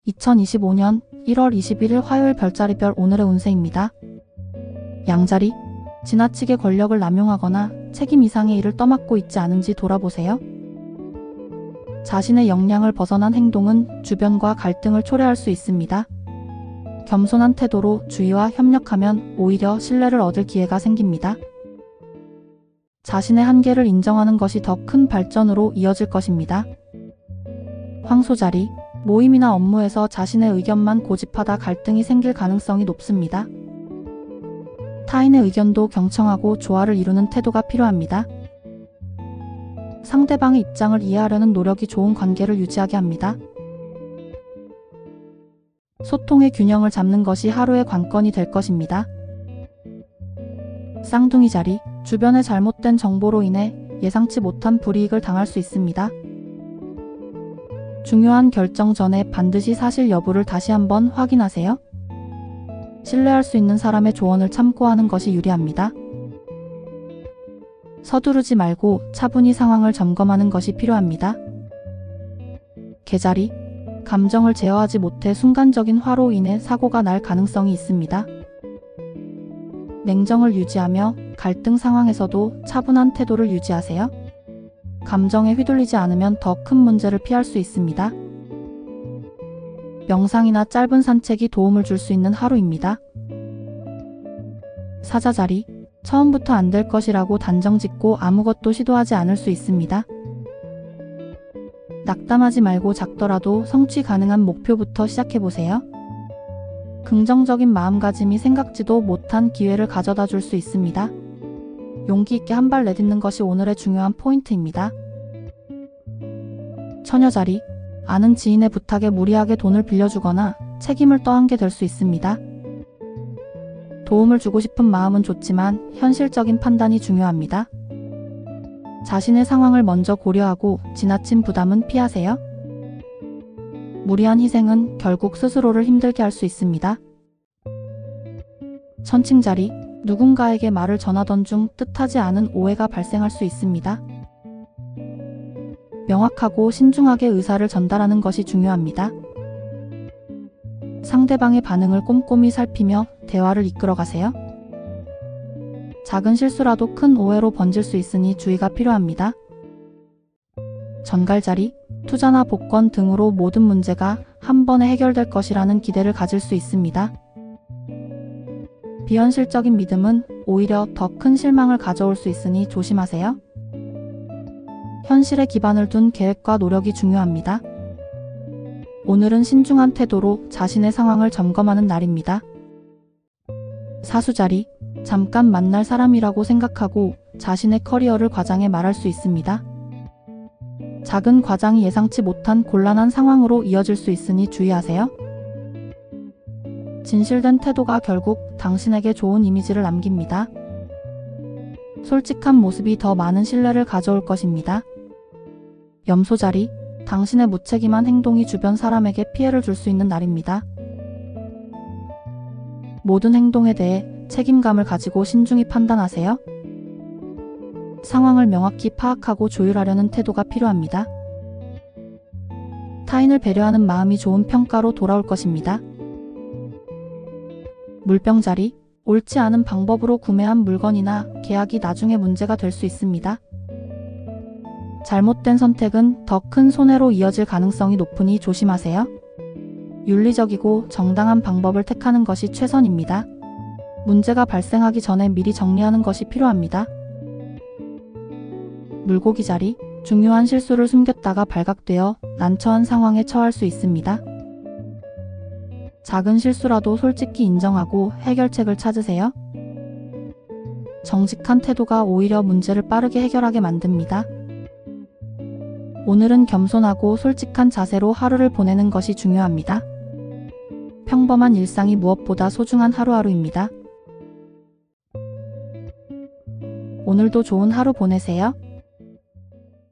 2025년 1월 21일 화요일 별자리별 오늘의 운세입니다. 양자리, 지나치게 권력을 남용하거나 책임 이상의 일을 떠맡고 있지 않은지 돌아보세요. 자신의 역량을 벗어난 행동은 주변과 갈등을 초래할 수 있습니다. 겸손한 태도로 주위와 협력하면 오히려 신뢰를 얻을 기회가 생깁니다. 자신의 한계를 인정하는 것이 더 큰 발전으로 이어질 것입니다. 황소자리, 모임이나 업무에서 자신의 의견만 고집하다 갈등이 생길 가능성이 높습니다. 타인의 의견도 경청하고 조화를 이루는 태도가 필요합니다. 상대방의 입장을 이해하려는 노력이 좋은 관계를 유지하게 합니다. 소통의 균형을 잡는 것이 하루의 관건이 될 것입니다. 쌍둥이 자리, 주변의 잘못된 정보로 인해 예상치 못한 불이익을 당할 수 있습니다. 중요한 결정 전에 반드시 사실 여부를 다시 한번 확인하세요. 신뢰할 수 있는 사람의 조언을 참고하는 것이 유리합니다. 서두르지 말고 차분히 상황을 점검하는 것이 필요합니다. 개자리, 감정을 제어하지 못해 순간적인 화로 인해 사고가 날 가능성이 있습니다. 냉정을 유지하며 갈등 상황에서도 차분한 태도를 유지하세요. 감정에 휘둘리지 않으면 더 큰 문제를 피할 수 있습니다. 명상이나 짧은 산책이 도움을 줄 수 있는 하루입니다. 사자자리, 처음부터 안 될 것이라고 단정짓고 아무것도 시도하지 않을 수 있습니다. 낙담하지 말고 작더라도 성취 가능한 목표부터 시작해보세요. 긍정적인 마음가짐이 생각지도 못한 기회를 가져다 줄 수 있습니다. 용기 있게 한 발 내딛는 것이 오늘의 중요한 포인트입니다. 처녀자리, 아는 지인의 부탁에 무리하게 돈을 빌려주거나 책임을 떠안게 될 수 있습니다. 도움을 주고 싶은 마음은 좋지만 현실적인 판단이 중요합니다. 자신의 상황을 먼저 고려하고 지나친 부담은 피하세요. 무리한 희생은 결국 스스로를 힘들게 할 수 있습니다. 천칭자리, 누군가에게 말을 전하던 중 뜻하지 않은 오해가 발생할 수 있습니다. 명확하고 신중하게 의사를 전달하는 것이 중요합니다. 상대방의 반응을 꼼꼼히 살피며 대화를 이끌어 가세요. 작은 실수라도 큰 오해로 번질 수 있으니 주의가 필요합니다. 전갈자리, 투자나 복권 등으로 모든 문제가 한 번에 해결될 것이라는 기대를 가질 수 있습니다. 비현실적인 믿음은 오히려 더 큰 실망을 가져올 수 있으니 조심하세요. 현실에 기반을 둔 계획과 노력이 중요합니다. 오늘은 신중한 태도로 자신의 상황을 점검하는 날입니다. 사수자리, 잠깐 만날 사람이라고 생각하고 자신의 커리어를 과장해 말할 수 있습니다. 작은 과장이 예상치 못한 곤란한 상황으로 이어질 수 있으니 주의하세요. 진실된 태도가 결국 당신에게 좋은 이미지를 남깁니다. 솔직한 모습이 더 많은 신뢰를 가져올 것입니다. 염소자리, 당신의 무책임한 행동이 주변 사람에게 피해를 줄 수 있는 날입니다. 모든 행동에 대해 책임감을 가지고 신중히 판단하세요. 상황을 명확히 파악하고 조율하려는 태도가 필요합니다. 타인을 배려하는 마음이 좋은 평가로 돌아올 것입니다. 물병자리, 옳지 않은 방법으로 구매한 물건이나 계약이 나중에 문제가 될 수 있습니다. 잘못된 선택은 더 큰 손해로 이어질 가능성이 높으니 조심하세요. 윤리적이고 정당한 방법을 택하는 것이 최선입니다. 문제가 발생하기 전에 미리 정리하는 것이 필요합니다. 물고기 자리, 중요한 실수를 숨겼다가 발각되어 난처한 상황에 처할 수 있습니다. 작은 실수라도 솔직히 인정하고 해결책을 찾으세요. 정직한 태도가 오히려 문제를 빠르게 해결하게 만듭니다. 오늘은 겸손하고 솔직한 자세로 하루를 보내는 것이 중요합니다. 평범한 일상이 무엇보다 소중한 하루하루입니다. 오늘도 좋은 하루 보내세요.